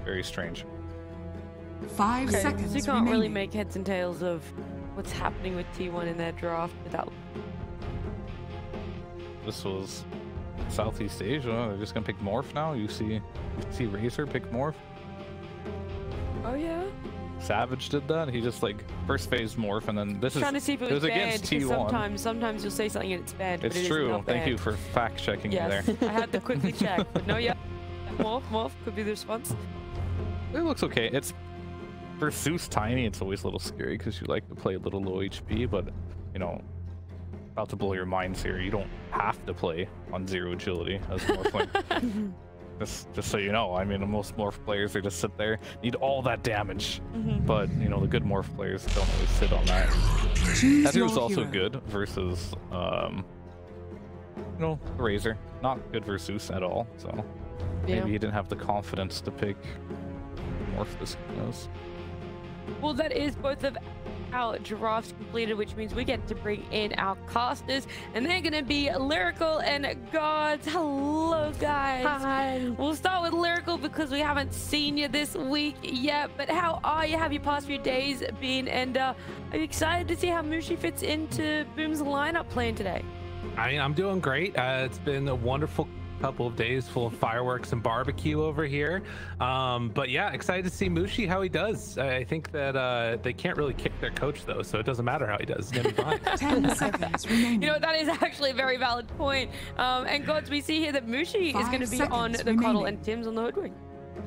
very strange. 5 seconds. So you can't really make heads and tails of what's happening with T1 in their draft without. This was Southeast Asia. They're just gonna pick Morph now. You see Razor pick Morph. Oh yeah. Savage did that. He just like first phase Morph, and then this is trying to see if it was banned, against T1. Sometimes you'll say something and it's banned. It's but it true. Is not banned. Thank you for fact checking me there. I had to quickly check. But no, yeah. Morph could be the response. It looks okay. It's for Zeus Tiny. It's always a little scary because you like to play a little low HP, but you know, about to blow your minds here. You don't have to play on 0 agility as Morphling. Just so you know, I mean, most Morph players, they just sit there, need all that damage. But, you know, the good Morph players don't always sit on that. That was also good versus, you know, Razor. Not good versus Zeus at all, so maybe he didn't have the confidence to pick Morph this knows. Well, that is both of our drafts completed, which means we get to bring in our casters, and they're gonna be Lyrical and Gods. Hello guys. Hi. We'll start with Lyrical because we haven't seen you this week yet, but how are you? Have your past few days been, and are you excited to see how Mushi fits into Boom's lineup playing today? I mean, I'm doing great. It's been a wonderful couple of days full of fireworks and barbecue over here, but yeah, excited to see Mushi how he does. I think that they can't really kick their coach though, so it doesn't matter how he does. It's gonna be fine. 10 seconds remaining. You know, that is actually a very valid point. And Gods, we see here that Mushi is going to be on the Coddle and Tim's on the Hoodwink.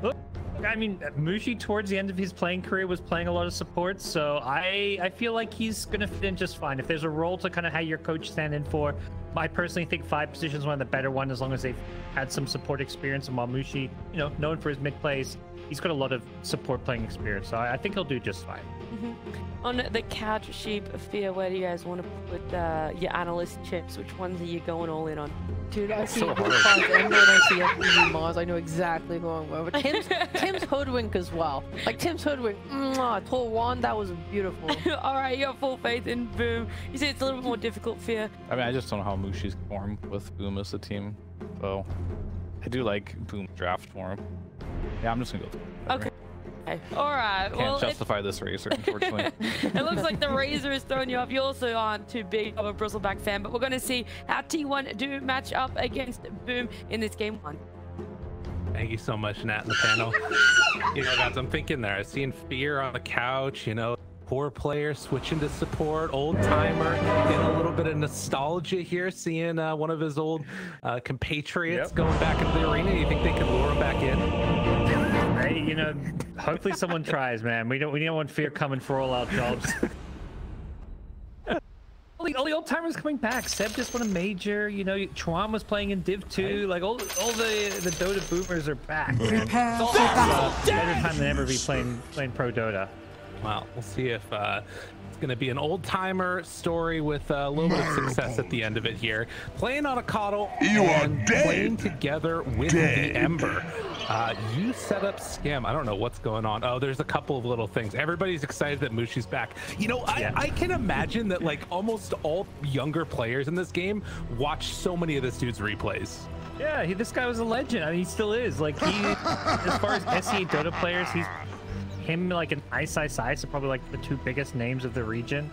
Look, I mean, Mushi towards the end of his playing career was playing a lot of support, so I feel like he's going to fit in just fine. If there's a role to kind of have your coach stand in for, I personally think 5 position is one of the better ones, as long as they've had some support experience. And while Mushi, you know, known for his mid plays, he's got a lot of support playing experience, so I think he'll do just fine. On the couch sheep fear, where do you guys want to put your analyst chips? Which ones are you going all in on? Dude, I see so Blue Pons and I see FPV Mars. I know exactly who I'm going with. Tim's Hoodwink as well. Like Tim's Hoodwink, Tour 1, that was beautiful. All right, you have full faith in Boom. You say it's a little bit more difficult, Fear. I mean, I just don't know how Mushi's formed with Boom as a team, so I do like Boom draft for him. Yeah, I'm just gonna go with it. Okay. All right. Can't justify this Razor, unfortunately. It looks like the Razor is throwing you off. You also aren't too big of a Bristleback fan, but we're going to see how T1 do match up against Boom in this game 1. Thank you so much, Nat, in the panel. You know, guys, I'm thinking there. I've seen Fear on the couch, you know, poor player switching to support, old timer, getting a little bit of nostalgia here, seeing one of his old compatriots going back into the arena. You think they can lure him back in? Hey, you know, hopefully someone tries, man. We don't want Fear coming for all our jobs. all the old timers coming back. Seb just won a major. You know, Chuan was playing in Div 2. Like all the Dota boomers are back, man. Prepare It's for battle. better time than ever be playing pro Dota. Well, we'll see if it's going to be an old timer story with a little bit of success at the end of it here. Playing on a Coddle and playing together with the Ember. You set up Scam. I don't know what's going on. Oh, there's a couple of little things. Everybody's excited that Mushi's back. You know, I can imagine that like almost all younger players in this game watch so many of this dude's replays. Yeah, this guy was a legend. I mean, he still is. Like, as far as SE Dota players, him like an Ice are probably like the 2 biggest names of the region.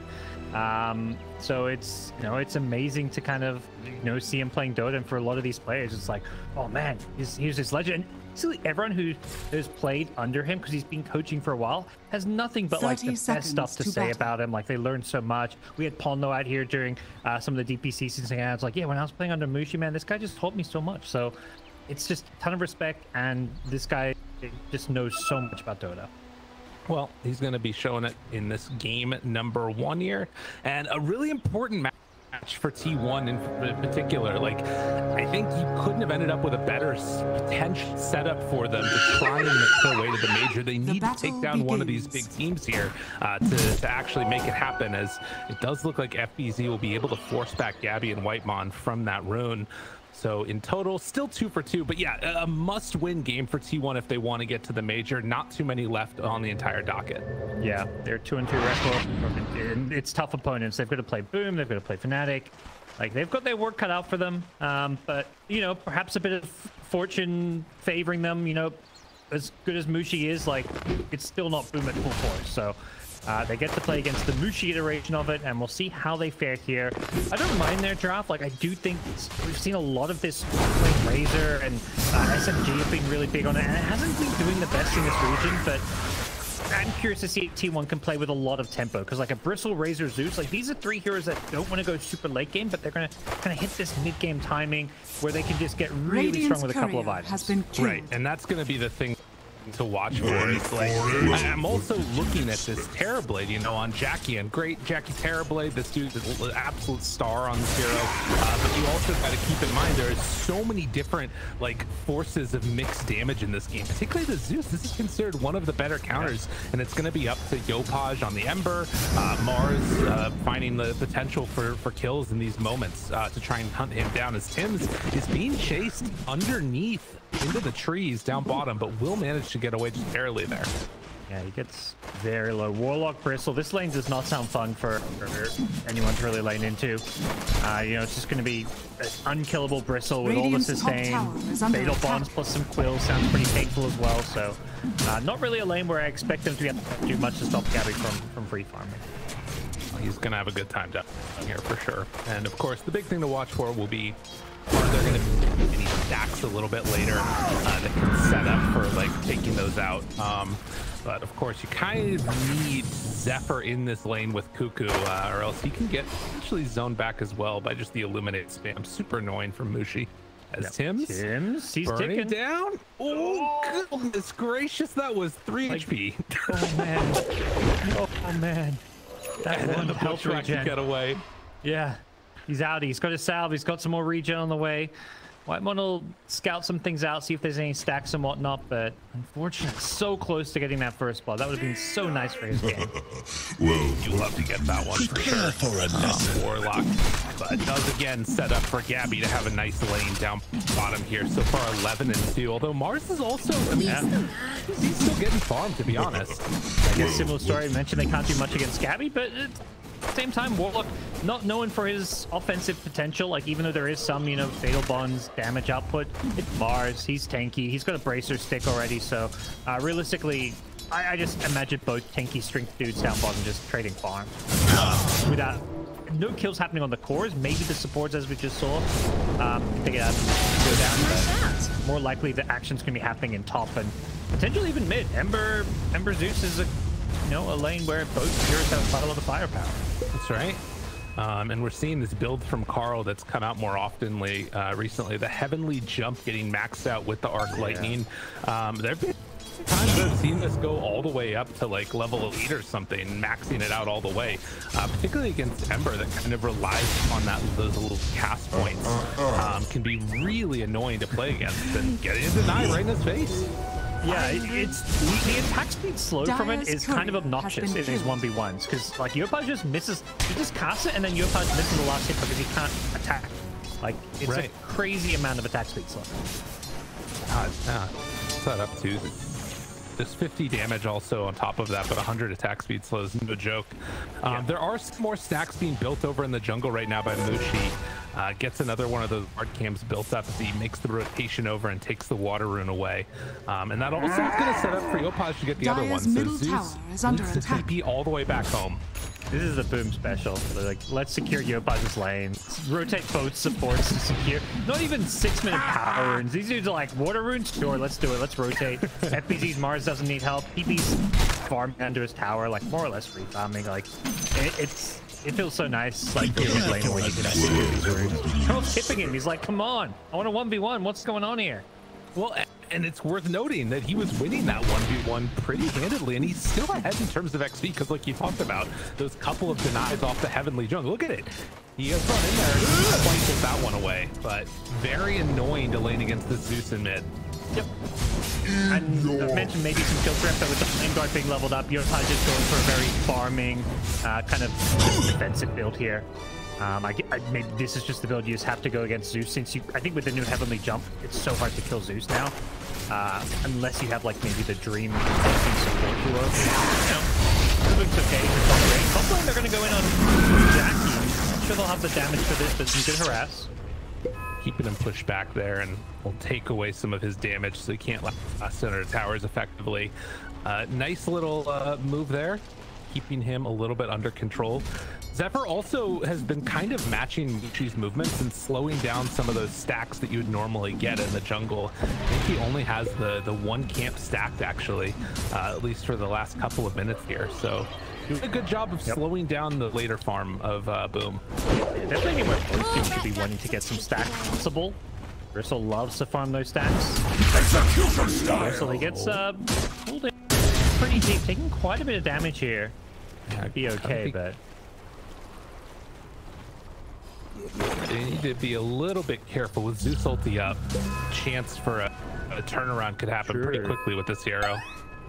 So it's, you know, it's amazing to kind of, you know, see him playing Dota, and for a lot of these players it's like, oh man, he's this legend. And basically everyone who has played under him, because he's been coaching for a while, has nothing but like the best stuff to say about him. Like, they learned so much. We had Pondo out here during some of the DPC seasons, and I was like, yeah, when I was playing under Mushi, man, this guy just taught me so much. So it's just a ton of respect, and this guy just knows so much about Dota. Well, he's going to be showing it in this game number 1 here, and a really important match for T1 in particular. Like, I think you couldn't have ended up with a better potential setup for them to try and make their way to the major. They need to take down one of these big teams here to actually make it happen, as it does look like FBZ will be able to force back Gabby and Whitemon from that rune. So in total, still 2 for 2, but yeah, a must-win game for T1 if they want to get to the major. Not too many left on the entire docket. Yeah, they're 2-2 record. It's tough opponents. They've got to play Boom. They've got to play Fnatic. Like, they've got their work cut out for them. But, you know, perhaps a bit of fortune favoring them. You know, as good as Mushi is, like, it's still not Boom at full force. So they get to play against the Mushi iteration of it, and we'll see how they fare here. I don't mind their draft. Like, I do think we've seen a lot of this playing Razor, and SMG have been really big on it, and it hasn't been doing the best in this region, but I'm curious to see if T1 can play with a lot of tempo, because like a Bristle, Razor, Zeus, like these are three heroes that don't want to go super late game, but they're going to kind of hit this mid game timing where they can just get really strong with a couple of items. Has been killed. Right, and that's going to be the thing to watch for. Is like, I'm also looking at this Terrorblade, you know, on Jackie, and great Jackie Terrorblade. This dude's an absolute star on this hero. But you also got to keep in mind there's so many different like forces of mixed damage in this game, particularly the Zeus. This is considered one of the better counters, and it's going to be up to Yopaj on the Ember, Mars finding the potential for kills in these moments to try and hunt him down, as Tim's is being chased underneath into the trees down bottom, but will manage to get away just barely there. Yeah, he gets very low. Warlock Bristle. This lane does not sound fun for anyone to really lane into. You know, it's just going to be an unkillable Bristle with all the sustain. Fatal Bombs plus some Quills sounds pretty painful as well. So not really a lane where I expect them to be able to do much to stop Gabby from free farming. He's going to have a good time down here for sure. And of course, the big thing to watch for will be, are there going to be any stacks a little bit later that can set up for like taking those out? But of course, you kind of need Zephyr in this lane with Cuckoo, or else he can get actually zoned back as well by just the Illuminate spam. Super annoying from Mushi. As Tim's he's burning ticking down. Oh, goodness gracious, that was 3 HP. Oh man, oh man, that And then one the health Butcher can regen. get away. Yeah, he's out. He's got his salve. He's got some more regen on the way. Whitemon will scout some things out, see if there's any stacks and whatnot, but unfortunately, so close to getting that first blood. That would have been so nice for his game. Well, you love to get that one for sure. Warlock, but does again set up for Gabby to have a nice lane down bottom here. So far, 11-2. Although Mars is also, I mean, he's still getting farmed, to be honest. I guess similar story. I mentioned they can't do much against Gabby, but at the same time, Warlock not known for his offensive potential. Like, even though there is some, you know, fatal bonds, damage output, it's Mars. He's tanky. He's got a bracer stick already. So realistically, I just imagine both tanky strength dudes down bottom just trading farm without no kills happening on the cores. Maybe the supports, as we just saw, they get go down. But more likely, the action's gonna be happening in top and potentially even mid. Ember Zeus is a lane where both heroes have quite a lot of firepower. That's right. And we're seeing this build from Carl that's come out more oftenly recently. The Heavenly Jump getting maxed out with the Arc Lightning. There have been times I've seen this go all the way up to like level 8 or something, maxing it out all the way. Particularly against Ember, that kind of relies on those little cast points. Can be really annoying to play against, and getting a deny right in his face. Yeah, it's the attack speed slow from it is kind of obnoxious in these 1v1s, because like Yopaj just misses, he just casts it and then Yopaj misses the last hit because he can't attack. Like, it's a crazy amount of attack speed slow. Set up too. There's 50 damage also on top of that, but 100 attack speed slow is no joke. There are some more stacks being built over in the jungle right now by Mushi. Gets another one of those hard cams built up as he makes the rotation over and takes the water rune away. And that also is going to set up for Yopaj to get the other one. So Zeus needs to TP all the way back home. This is the Boom special. Like, let's secure Yopaj's lane. Rotate both supports to secure. Not even 6-minute power runes. These dudes are like, water runes? Sure, let's do it. Let's rotate. FPZ's Mars doesn't need help. PP's farming under his tower, like more or less free farming. Like, it feels so nice, like, feeling lane when you can secure these runes. Carl's tipping him. He's like, come on. I want a 1v1. What's going on here? Well, and it's worth noting that he was winning that 1v1 pretty handedly, and he's still ahead in terms of XP, because like you talked about, those couple of denies off the Heavenly Jungle. Look at it. He has run in there and slices that one away, but very annoying to lane against the Zeus in mid. Yep. And I've mentioned maybe some kill threat, but with the flame guard being leveled up, Yopaj just going for a very farming, kind of defensive build here. Maybe this is just the build you just have to go against Zeus, since I think with the new Heavenly Jump, it's so hard to kill Zeus now. Unless you have like maybe the Dream support duo. It looks okay. Top lane, they're going to go in on Jackie. I'm not sure they'll have the damage for this, but some good harass. keeping him pushed back there, and will take away some of his damage so he can't last under towers effectively. Nice little move there, keeping him a little bit under control. Zephyr also has been kind of matching Mushi's movements and slowing down some of those stacks that you would normally get in the jungle. I think he only has the one camp stacked, actually, at least for the last couple of minutes here. So doing a good job of slowing down the later farm of Boom. Yeah, definitely anywhere both teams should be wanting to get some stacks possible. Bristle loves to farm those stacks. Bristle, he gets pulled in pretty deep, taking quite a bit of damage here. Might be okay, but... They need to be a little bit careful with Zeus ulti up. Chance for a turnaround could happen pretty quickly with this hero.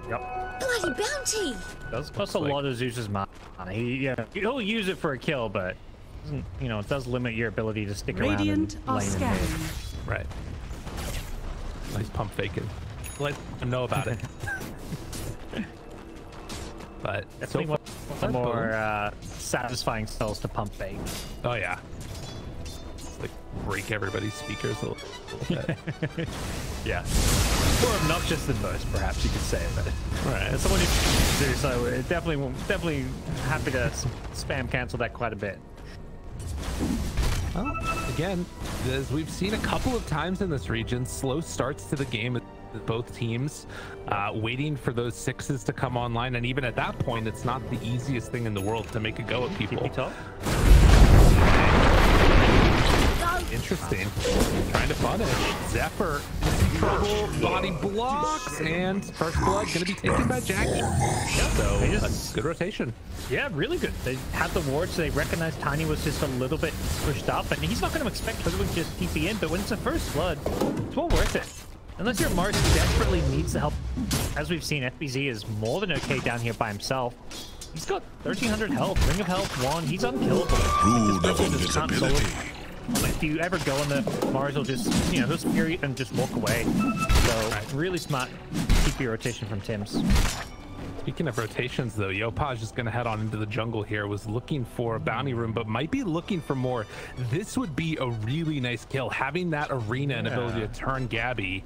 Yep. Bloody bounty! Does cost a lot of Zeus's mana. He'll use it for a kill, but doesn't, you know, it does limit your ability to stick Radiant around are and lane scanning. Right. Nice pump faking. Let them know about it. But definitely one of the more satisfying spells to pump fake. Oh yeah. It's like break everybody's speakers a little bit. Yeah. More obnoxious than most, perhaps you could say. But right. As someone who do so, definitely happy to spam cancel that quite a bit. Well, again, as we've seen a couple of times in this region, slow starts to the game with both teams, waiting for those sixes to come online, and even at that point, it's not the easiest thing in the world to make a go at people. Interesting. Trying to punish. Zephyr in trouble. Body blocks, and first blood going to be taken by Jackie. So a good rotation. Yeah, really good. They had the ward, so they recognized Tiny was just a little bit pushed up, and he's not going to expect Hoodwink just TP in, but when it's a first blood, it's well worth it. Unless your Mars desperately needs the help. As we've seen, FBZ is more than okay down here by himself. He's got 1300 health, Ring of Health 1, he's unkillable. If you ever go on the Mars, will just, you know, he'll spear you and just walk away. So, really smart TP rotation from Tim's. Speaking of rotations, though, Yopaj is going to head on into the jungle here. Was looking for a bounty room, but might be looking for more. This would be a really nice kill. Having that arena and ability to turn Gabby.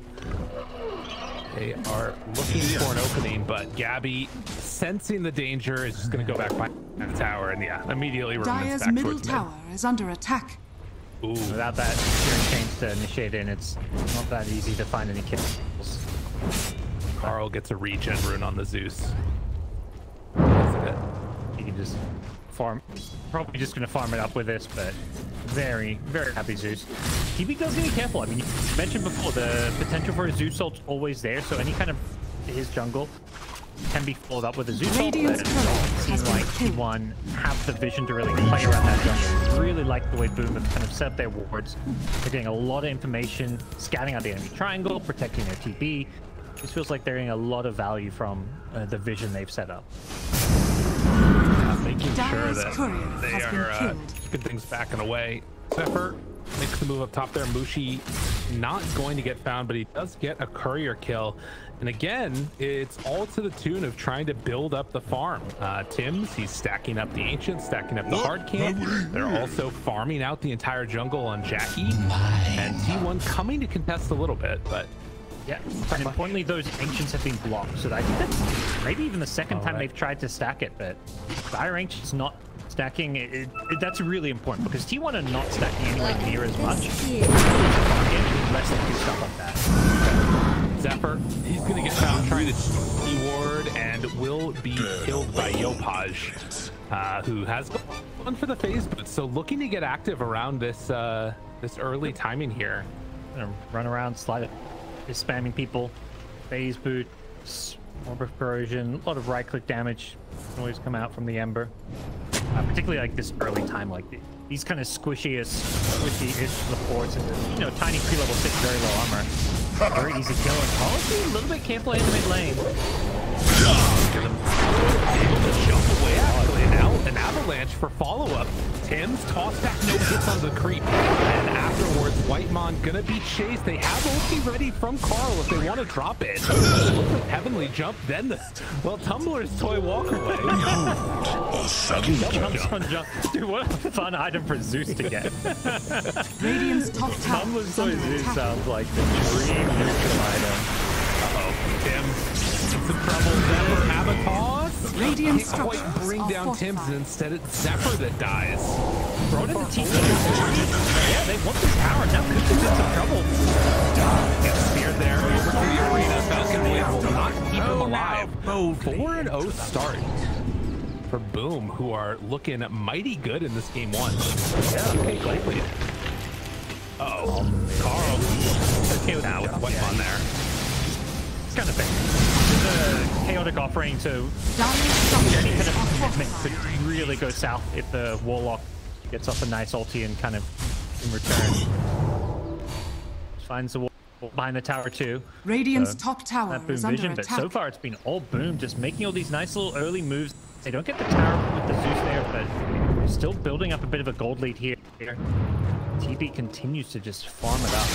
They are looking for an opening, but Gabby, sensing the danger, is just going to go back by the tower, and yeah, immediately Dire's middle tower is under attack. Ooh. Without that steering change to initiate in, it's not that easy to find any kills. Carl gets a regen rune on the Zeus. He can just farm, probably just going to farm it up with this, but very, very happy Zeus. TB does need to be careful. I mean, you mentioned before, the potential for a Zeus ult's always there, so any kind of his jungle can be followed up with a Zeus ult, but it seems like T1 have the vision to really play around that jungle. Really like the way Boom have kind of set up their wards. They're getting a lot of information, scouting out the enemy triangle, protecting their TB. This feels like they're getting a lot of value from the vision they've set up. Making sure that they are keeping things back and away. Zephyr makes the move up top there. Mushi not going to get found, but he does get a courier kill. And again, it's all to the tune of trying to build up the farm. Tim's, he's stacking up the Ancient, stacking up the hard camp. They're also farming out the entire jungle on Jackie. And T1 coming to contest a little bit, but yeah, and importantly, those Ancients have been blocked, so I think that's maybe even the second time they've tried to stack it, but Dire Ancients not stacking, that's really important, because T1 are not stacking anywhere near as much. Unless they do stuff like that. Zephyr, he's going to get found trying to C-ward and will be killed by Yopaj, who has gone for the phase boot, so looking to get active around this this early timing here. Gonna run around, slide it. Is spamming people, phase boot, orb of corrosion, a lot of right-click damage can always come out from the Ember. Particularly like this early time, like these kind of squishy-ish supports, and you know, tiny pre-level 6, very low armor, very easy kill. And Policy a little bit careful in the mid lane. Able to jump away actually. Now an avalanche avalanche for follow-up. Tim's toss back, no hits on the creep. And afterwards, Whitemon gonna be chased. They have ulti ready from Carl if they want to drop it. Heavenly jump, then the, well, Tumbler's toy walk away. Jump. Dude, what a fun item for Zeus to get. Radiant's top tower Tumbler's is toy under Zeus attack. sounds like the dream neutral item. Uh-oh, Tim, some trouble. Zephyr have a toss. Radiant Can't quite structures bring are down Tim's, fortified. and instead it's Zephyr that dies. Throw it in the TP. Yeah, they want this tower. Now Cooper's in some trouble. Gets speared there over to the arena. Falcon Wave will not keep him alive. 4-0 start for Boom, who are looking mighty good in this game one. Yeah, okay, gold lead. Uh-oh. Carl. Okay now with Whitemon there. It's kind of big. There's a chaotic offering, so any kind of commitment could really go south if the Warlock gets off a nice ulti and kind of in return finds the wall behind the tower too. Radiant's So, top tower that Boom is under vision, but attack. so far it's been all Boom, just making all these nice little early moves. They don't get the tower with the Zeus there, but still building up a bit of a gold lead here. TB continues to just farm it up.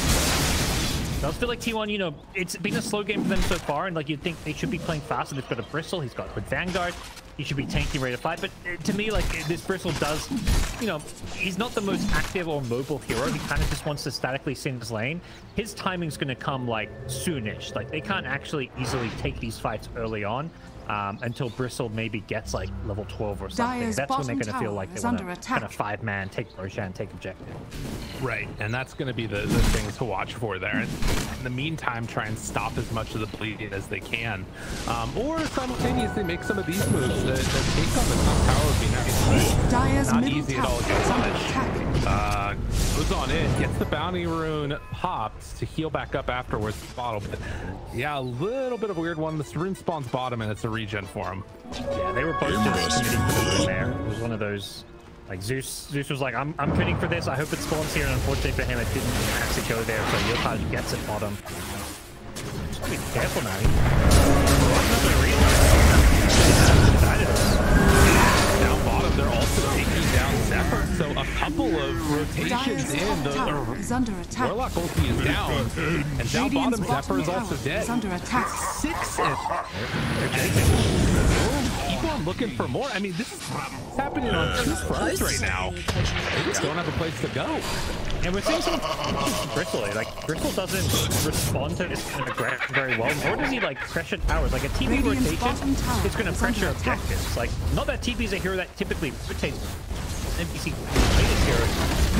It does feel like T1, you know, it's been a slow game for them so far, and like you'd think they should be playing faster. They've got a Bristle, he's got good Vanguard, he should be tanky, ready to fight. But to me, like, this Bristle does, you know, he's not the most active or mobile hero. He kind of just wants to statically sit in his lane. His timing's going to come like soonish. Like, they can't actually easily take these fights early on. Until Bristle maybe gets like level 12 or something. Dire's That's when they're bottom going to feel tower like they is want under to attack. kind of 5-man, take Roshan, take objective. Right, and that's going to be the thing to watch for there. In the meantime, try and stop as much of the bleeding as they can. Or simultaneously make some of these moves. The take on the top tower would be nice. Dire's Not middle easy at all tower against is under Mush. attack. Goes on in, gets the bounty rune popped to heal back up afterwards. Bottle, but yeah, a little bit of a weird one. This rune spawns bottom, and it's a regen for him. Yeah, they were both just committing for the win there. It was one of those, like, Zeus was like, I'm committing for this. I hope it spawns here, and unfortunately for him, it didn't actually go there. So Yopaj gets it bottom. Just gotta be careful now. Down bottom, they're also taking down Zephyr. So a couple of rotations Dire's in. top tower is under attack. Warlock ulti is down, and down Radiant's bottom, Zephyr is bottom also tower dead. is under attack. 6 and keep on looking for more. I mean, this is happening on two fronts right now. They just don't have a place to go. And we're seeing some Bristle. Like, Bristle doesn't respond to this kind of aggression very well, nor does he, like, pressure towers. Like, a TP Radiant's rotation bottom tower is going to is pressure under attack. objectives. Like, not that TP is a hero that typically rotates. NPC latest hero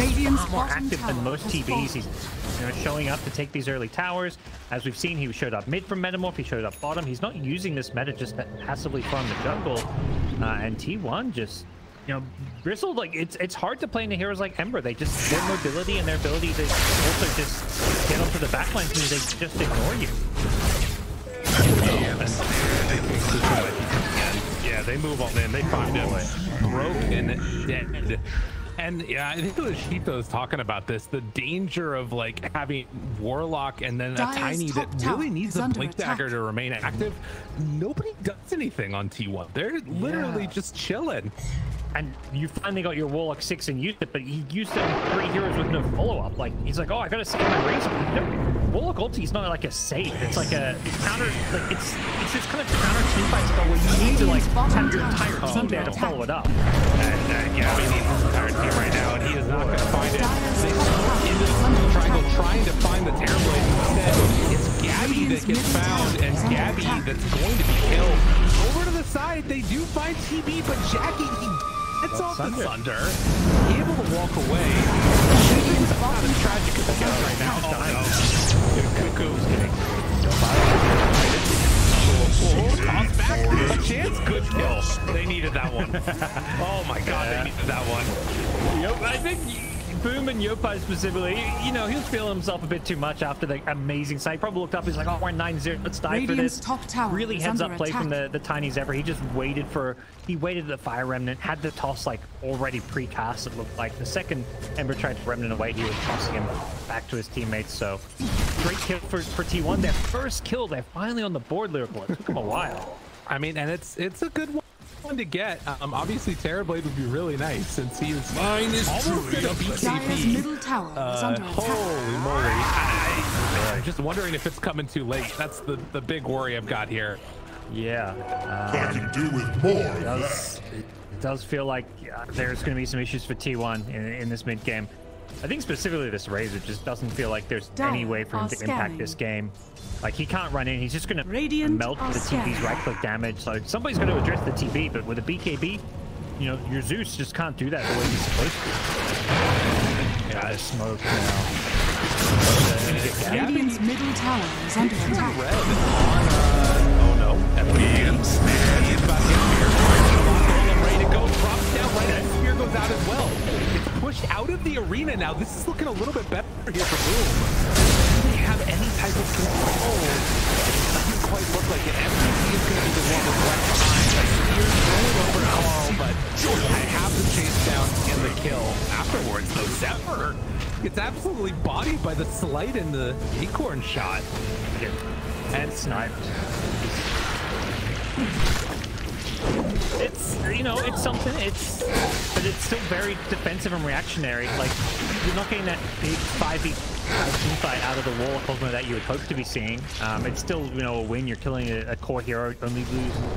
Radiant's is more bottom active than tower most is TPs. fallen. He's, you know, showing up to take these early towers. As we've seen, he showed up mid from Metamorph, he showed up bottom. He's not using this meta just to passively farm the jungle. And T1 just, you know, Bristle, like, it's hard to play into heroes like Ember. They just, their mobility and their ability to also just get onto the backlines means they just ignore you. Yeah, they move on in. They find him broken, dead. And yeah, I think it was Shito's talking about this, the danger of like having Warlock and then a Dire's Tiny top that tower really needs is a under Blink attack. Dagger to remain active. Nobody does anything on T1. They're literally just chilling. And you finally got your Warlock 6 and used it, but he used it on 3 heroes with no follow-up. Like, he's like, oh, I gotta save my razor. Warlock ulti is not like a save. It's like a counter, like, it's this kind of counter teamfight spell where you need to, like, have your entire team there to follow it up. And yeah, he needs his entire team right now, and he is not going to find it. They look into the triangle trying to find the Terrorblade. Instead, it's Gabby that gets found, and Gabby that's going to be killed. Over to the side, they do find TB, but Jackie, he gets off the Thunder, able to walk away. It's not as tragic as it gets right now. Cuckoo's getting toss back. A chance, good kill. They needed that one. Oh my god, they needed that one. Yep, I think Boom and Yopai specifically, you know, he was feeling himself a bit too much after the amazing side. He probably looked up, he's like, oh, we're 9-0, let's die Radiant's for this. top tower Really is heads under up play from attack. the Tinies ever. He just waited the Fire Remnant, had the toss like already pre-cast, it looked like. The second Ember tried to Remnant away, he was tossing him back to his teammates. So great kill for T1. Their first kill, they're finally on the board, Lyrical. It took him a while. I mean, and it's a good one one to get. Obviously, Terrorblade would be really nice since he was Mine is almost truly gonna a beat blessing. KP. Dire's middle tower is under attack. Holy moly! I'm just wondering if it's coming too late. That's the big worry I've got here. Yeah. I can do with more. It does feel like there's going to be some issues for T1 in this mid game. I think specifically this Razor just doesn't feel like there's any way for him to impact this game. Like, he can't run in. He's just going to melt the TB's right-click damage. So somebody's going to address the TB, but with a BKB, you know, your Zeus just can't do that the way he's supposed to. Yeah, there's smoke now. Radiant's middle tower is under attack. Oh no. He's about to get Spear. I'm ready to go. Drops down right as Spear goes out as well. It's pushed out of the arena now. This is looking a little bit better here for Boom. Do they have any type of control? It doesn't quite look like it. MVP is going to be the one that's left behind. Spear's rolling over Carl, but I have the chase down and the kill. Afterwards, though, Zephyr gets absolutely bodied by the slight and the acorn shot. And sniped. It's, you know, it's something, but it's still very defensive and reactionary. Like, you're not getting that big 5v fight out of the wall ultimate that you would hope to be seeing. It's still, you know, a win. You're killing a core hero, only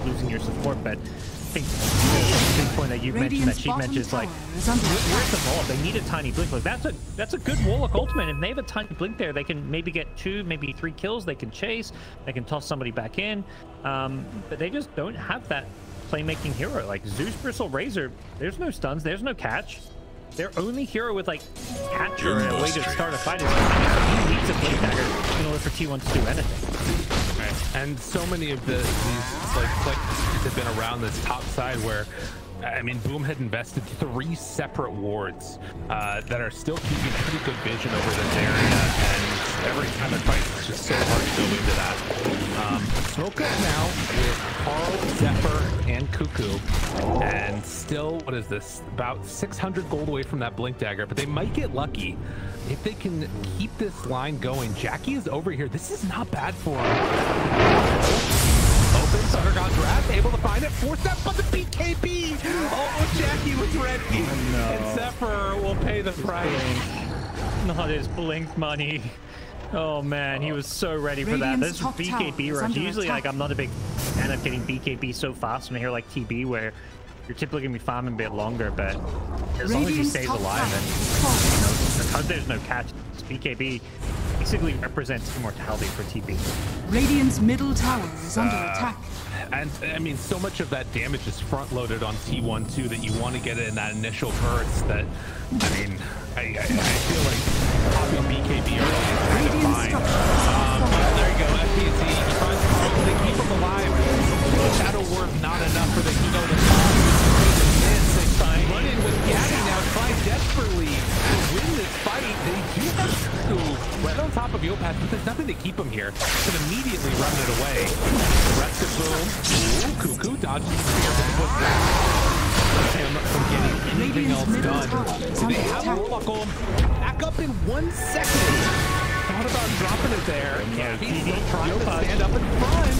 losing your support, but I think the big point that you mentioned, that she mentioned, is like, where's the vault? They need a tiny blink. Like, that's a good Warlock ultimate. If they have a tiny blink there, they can maybe get 2, maybe 3 kills. They can chase. They can toss somebody back in. But they just don't have that playmaking hero. Like, Zeus Bristle Razor, there's no stuns, there's no catch. Their only hero with like catch or a way to start a fight is he needs a blink dagger in order for T1 to do anything. Right. And so many of these like have been around this top side where, I mean, Boom had invested 3 separate wards that are still keeping pretty good vision over this area, and every time it fights, it's just so hard to go into that. Smoke up now with Carl, Zephyr, and Cuckoo, and still, what is this? About 600 gold away from that Blink Dagger, but they might get lucky if they can keep this line going. Jackie is over here. This is not bad for him. Open, Thunder God's Wrath, able to find it, force that, but the BKB! Oh, Jackie was ready, and Zephyr will pay the price. Not his blink money. Oh man, he was so ready for that. This BKB rush. Usually, like, I'm not a big fan of getting BKB so fast when I hear like TB, where you're typically gonna be farming a bit longer, but as long as he stays alive, and you know, because there's no catch, BKB basically represents immortality for TB. Radiant's middle tower is under attack. And I mean, so much of that damage is front loaded on T1 too, that you want to get it in that initial burst. That, I mean, I feel like popping BKB early is kind of fine. But there you go, FPZ, he finds the smoke, they keep him alive. Shadow Word not enough for the Hino to run in with Gabby now, trying desperately to win this fight. They do have Cuckoo right on top of Yopaz, but there's nothing to keep him here. Can immediately run it away. The rest of Boom. Ooh, Cuckoo dodges the spear, but puts him from getting anything else done. They have Warlock Golem back up in 1 second. Thought about dropping it there. He's still trying to stand up in front.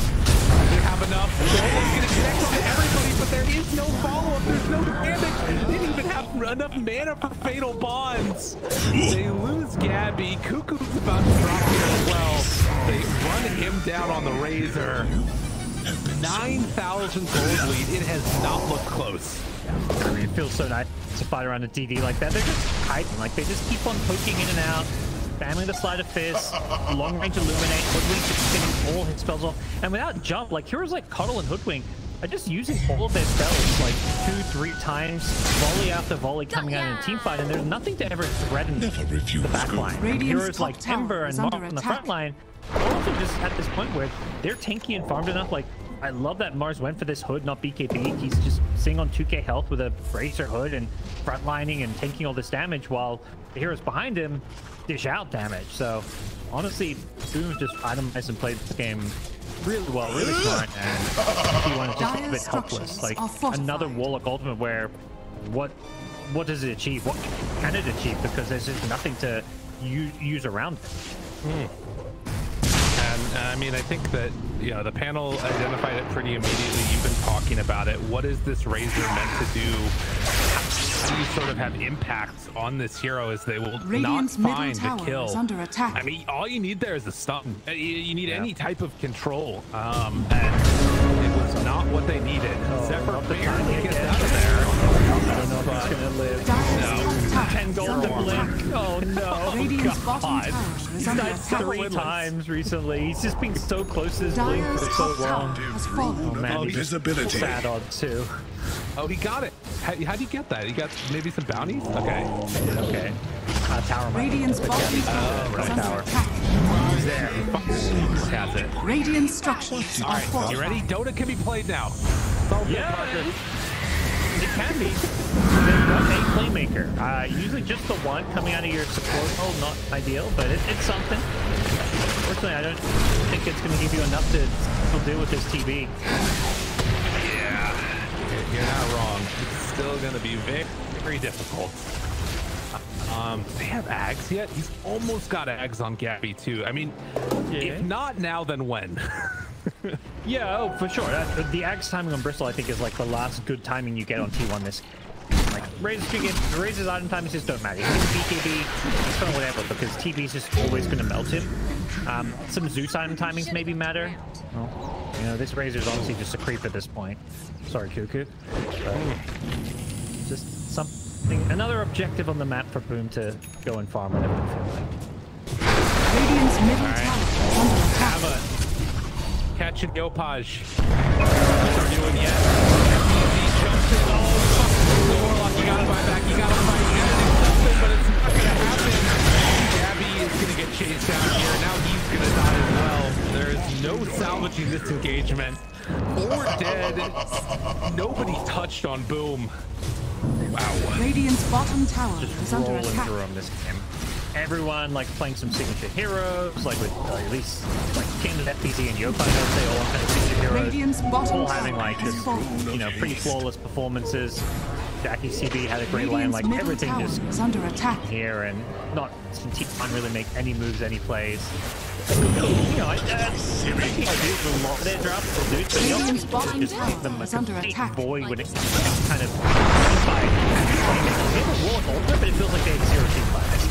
They have enough. Golem's gonna connect on everybody, but there is no follow-up. There's no damage. They didn't even have enough mana for Fatal Bonds. They lose Gabby. Cuckoo's about to drop here as well. They run him down on the Razor. 9,000 gold lead. It has not looked close. I mean, it feels so nice to fight around a DD like that. They're just hiding. Like, they just keep on poking in and out. Spamming the Sleight of Fist, long range Illuminate, Hoodwink just getting all his spells off. And without jump, like, heroes like Cuddle and Hoodwink are just using all of their spells like 2-3 times, volley after volley coming out in a team fight, and there's nothing to ever threaten the backline. And heroes like Ember and Mark on the front line are also just at this point where they're tanky and farmed enough. Like, I love that Mars went for this Hood, not BKB. He's just sitting on 2k health with a Bracer Hood and frontlining and tanking all this damage, while the heroes behind him dish out damage. So honestly, Boom just itemized and played this game really well, really smart, and T1 is just a bit helpless. Like, another Warlock ultimate where what does it achieve? What can it achieve? Because there's just nothing to use around it. And I mean, I think that, you know, the panel identified it pretty immediately. You've been talking about it. What is this Razor meant to do? How do you sort of have impacts on this hero as they will Radiant's not middle find the tower kill? is under attack. I mean, all you need there is a stun. You need any type of control. And it was not what they needed. Zephyr barely gets out of there. I don't know if he's gonna live. Dire's top tower 10 is gold under to attack. blink. Oh no. Radiant's bottom God. tower is He's under died attack. 3 times recently. He's just been so close to his blink Dire's for so top tower long. has fallen. Oh man, he's Visibility. sad on too. Oh, he got it. How'd he get that? He got maybe some bounties? Okay. Okay. Tower might. Radiant's bottom tower is under tower. attack. He's there. He fucking has it. Radiant structures All are right, fortified. you ready? Dota can be played now. It's all good, Yeah, Parker. it can be. They've got a playmaker. Usually just the one coming out of your support role, not ideal, but it's something. Fortunately, I don't think it's going to give you enough to still deal with this TB. Yeah, you're not wrong. It's still going to be very, very difficult. They have Ags yet? He's almost got Ags on Gabby too. I mean, if not now, then when? Yeah, oh, for sure. The Axe timing on Bristle, I think, is like the last good timing you get on T1 this. Like, Razor's item timings just don't matter. You can BKB, it's kind of whatever, because TB is just always going to melt him. Some Zeus item timings maybe matter. Well, you know, this Razor's honestly just a creep at this point. Sorry, Cuckoo. But just something, another objective on the map for Boom to go and farm whenever they feel like. Radiant's middle tower is under attack. Have a catch and go, Paj. What they're doing yet? He jumps in. Oh, fuck. The Warlock, you gotta buy back. You gotta fight. You gotta do something, but it's not gonna happen. Gabby is gonna get chased down here. Now he's gonna die as well. There is no salvaging this engagement. 4 dead. Nobody touched on Boom. Wow. Radiant's bottom tower is under Rolling attack. through him this game. Everyone like playing some signature heroes, like with at least like Kingdom, FPC, and Yokai. I'd say all kind of signature heroes. Radiant's bottom All having tower like has just fallen. you know pretty flawless performances. Jackie CB had a great lane, Radiant's like middle everything tower just is under attack. here and not can't really make any moves, any plays. You know, I do a lot of their drops will do, but you Radiant's also bottom just tower leave them a is under complete attack. void when it kind of playmaking. They have a wall of ultra, but it feels like they have zero team fights.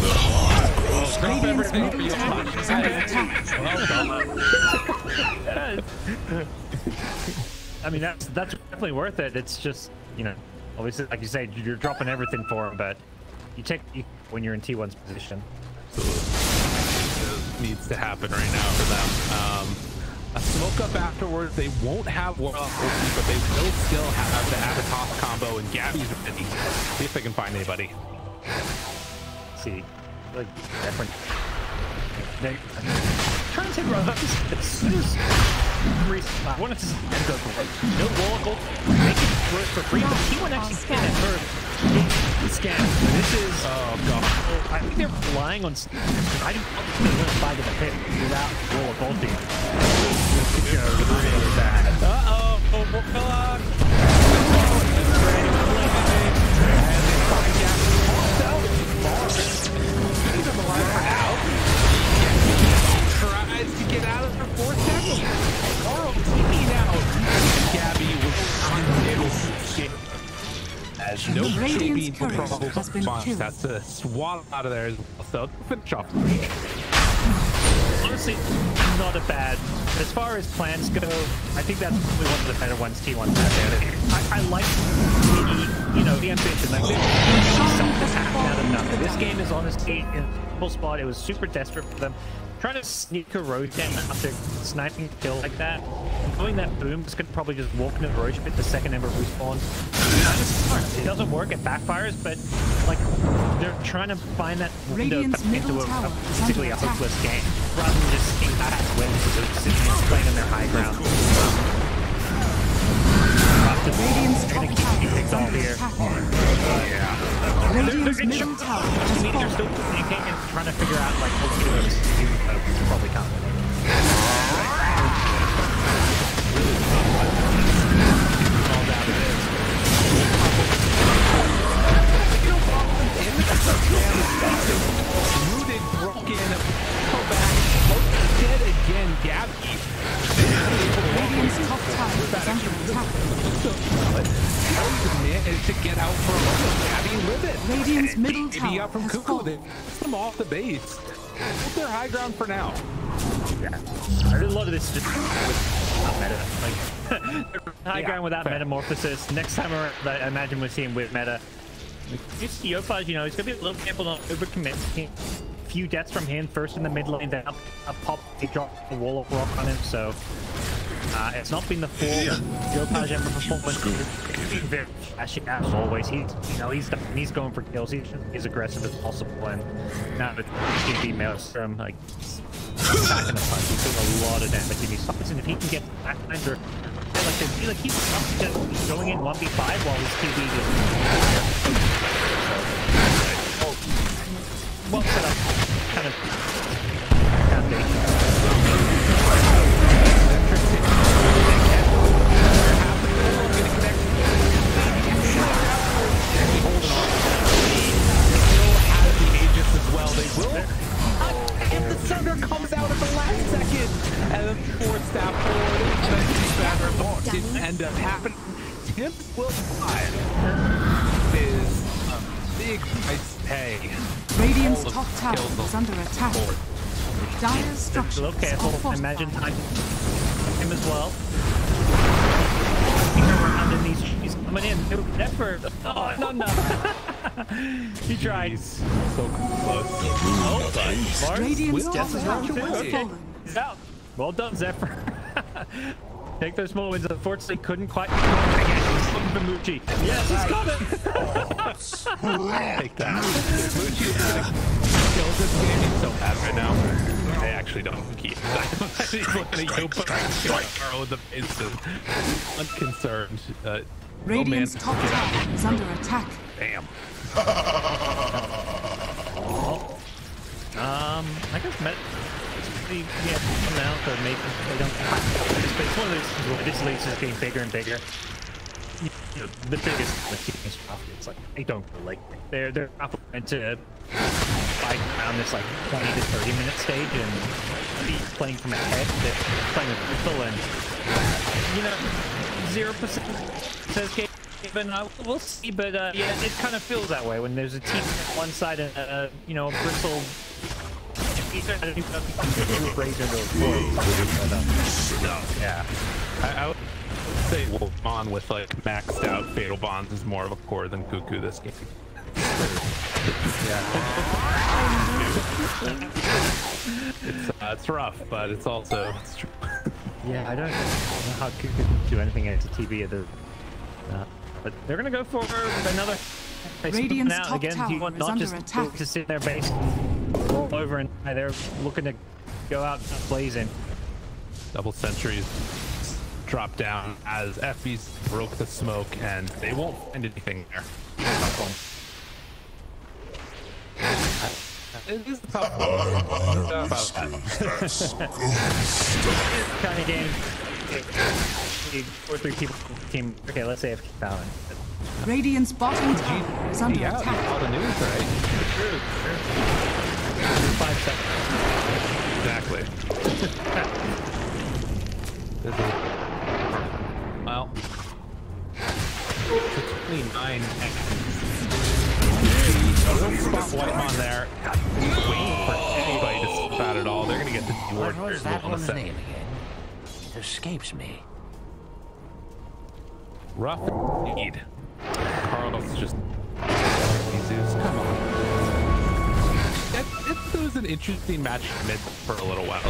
Drop Radiant's everything for middle you. tower is under attack. I mean, that's definitely worth it. It's just, you know, obviously, like you say, you're dropping everything for them, but you take when you're in T1's position. Needs to happen right now for them. A smoke up afterwards. They won't have Warlock ulti, but they will still have the Avatos combo, and Gabby's ready. See if they can find anybody. See, like different. They trying to take runs as soon as I wanted to end up no wall, they can throw it for free, but T1 actually can at first. Scan. This is I think they're relying on. I don't think they're going to fight in the pit without wall of ulti. This could go really bad. Warlock. He's on the line for now. Tries to get out of her 4 seconds. Carl TP'd out. Gabby was unable to escape. As no Radiant's shaping courier probable has been response. killed. That's a swat out of there as well. So finish off. Honestly, not a bad. As far as plans go, I think that's probably one of the better ones T1's had there. I like the ambition. Like, something's happening out of nothing. This game is honestly in a full spot. It was super desperate for them. Trying to sneak a Roche in after sniping a kill like that, and knowing that Boom is going to probably just walk into the Roche pit the second Ember respawns. It doesn't work, it backfires, but like they're trying to find that window Radiant's back into middle tower is basically a under attack. hopeless game, rather than just seeing that win because they're sitting there playing on their high ground. Radiant's They're going top to keep tower you is picked off under here. attack. Radiant's middle tower has They're fallen. still communicating and trying to figure out like what to do with this. Probably can't win. Rooted, broken, go back, dead again. Gabby attack. Managed to get out from Gabby Limit. Radiant's middle He tower got from has Cuckoo. fallen. They pissed them off the base. Hold their high ground for now. Yeah. I did a lot of this just without meta. Like, high ground without fair. metamorphosis. Next time around, I imagine we're seeing with meta. Just Yopaj, you know, he's gonna be a little careful not to overcommit. Few deaths from him, first in the mid lane, then up pop, he dropped a wall of rock on him, so it's not been the full Yopaj Ember performance. He's very flashy as always. He's going for kills. He's as aggressive as possible, and now it's gonna be Maelstrom, like attacking the punch. He's doing a lot of damage in these fights, and if he can get backlines or like he's just going in 1v5 while his TB just well set up kind of foundation. As well, they will. And the Sunder comes out at the last second, and then fourth staff forward. Didn't end up happening. Tim will find is a big price to pay. Radiant's top tower is under attack. Dire A structures little are careful. fortified. Imagine time him as well. Around in these, he's coming in. No effort. Oh no. He tried. So close. Oh, Mars. Radiant's top Guess is tower wrong too. has Okay. fallen. He's out. Well done, Zephyr. Take those small wins. Unfortunately, couldn't quite. He's looking for Mushi. Yes, he's coming. Take that. Mushi is gonna kill this game so bad right now. They actually don't keep that. He's looking at Yopa throw the bases. Unconcerned. Radiant's top tower is under attack. Damn. I guess now, so maybe they don't. But it's one of those things where this league is getting bigger and bigger. You know, the biggest teams, it's like they don't like they're meant to fight around this like 20 to 30 minute stage and be playing from ahead. They're playing with people and 0% says game. Even we'll see, but yeah, it kind of feels that way when there's a team on one side and bristle. Yeah, I would say Wolfmon with like maxed out Fatal Bonds is more of a core than Cuckoo this game. It's rough, but it's also true. Yeah, I don't know how Cuckoo can do anything against a TV at the. But they're gonna go for another. Radiant's now top again. tower You want is not under just attack. to sit in their base, roll over, and they're looking to go out blazing. Double sentries drop down as Effie's broke the smoke, and they won't find anything there. It is a tough Kind of game. 4 or 3 people team. Okay, let's say if keep Fallon. Radiant's bottom tower is under Yeah, attack. all the news, right? True. 5 seconds. Exactly. Well, it's a 29. Spot Whitemon there. Waiting for anybody to step out at all. They're gonna get the What ward. was that one's name again? It escapes me. Rough indeed. Carlos just. Jesus, come on. It was an interesting match mid for a little while. I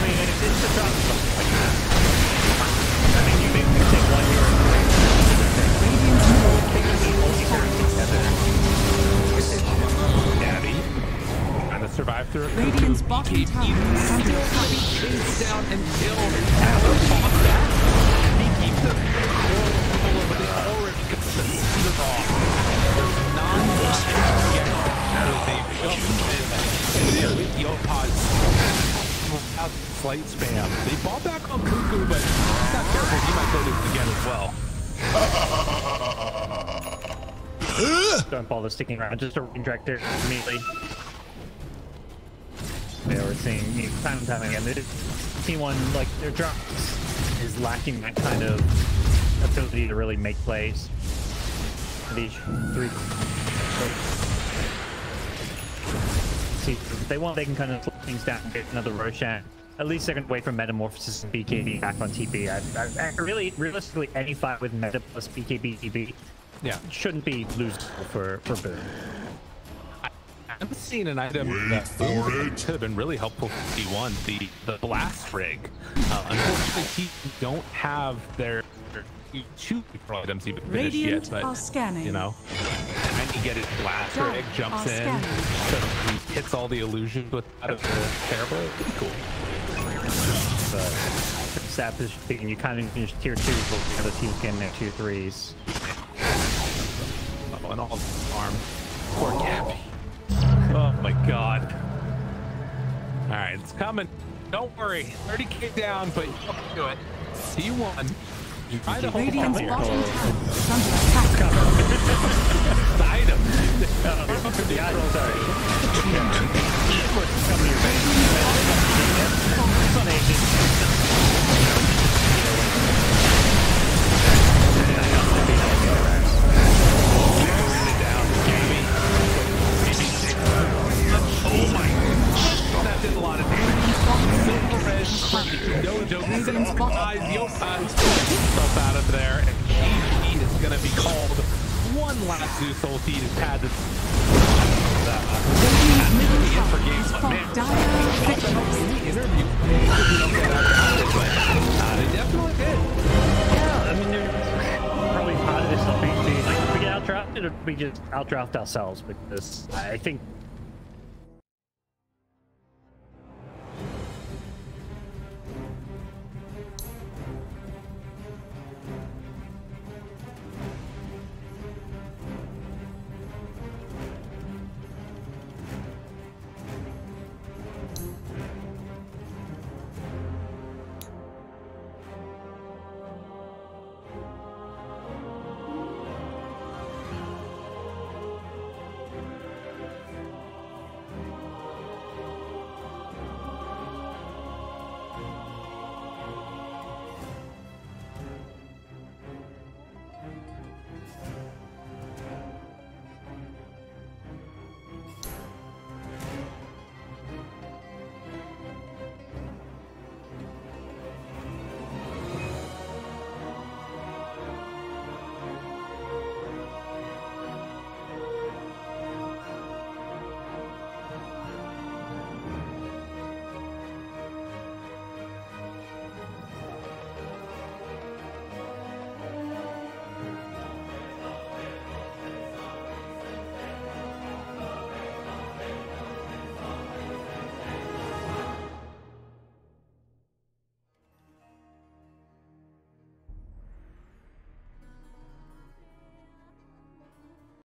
mean, it's just a drop. I mean, you basically take 1 year. Gabby trying to survive through it. Radiant's bottom tower is under attack. Chase down until Adler fought that. He keeps them but they already got the season off. There's non-stop with Yopaj. Slight spam. They fall back on Cuckoo, but he's not careful. He might go this again as well. Don't bother sticking around. Just a redirector immediately. They were seeing me time and time again. This T1, like, their drops is lacking that kind of ability to really make plays. These three. See, if they want, they can kind of slow things down and get another Roshan. At least they're going to wait for Metamorphosis and BKB back on TP. I really, realistically, any fight with Meta plus BKB TP shouldn't be losable for Boom. I've seen an item that could have been really helpful for T1, the Blast Rig. Unfortunately, T1 don't have their two items even finished yet, but you know, and then you get it Blast Rig, jumps in, so he hits all the illusions without a terrible. Pretty cool. But sad position, you kind of finish tier 2, but the other team's getting their tier 3s. Oh, and all arm. Poor Gabby. Oh my god. Alright, it's coming. Don't worry. 30k down, but you can do it. T1. Try to hold on here. The item. Oh my god. That did a lot of damage. Silver Red, no joke. Himself out of there, and GG is going to be called. One last Zeus ulti has had this. For games like interview. They definitely did. Yeah, I mean, they're probably part of this. Like, if we get outdrafted, or we just outdraft ourselves, because I think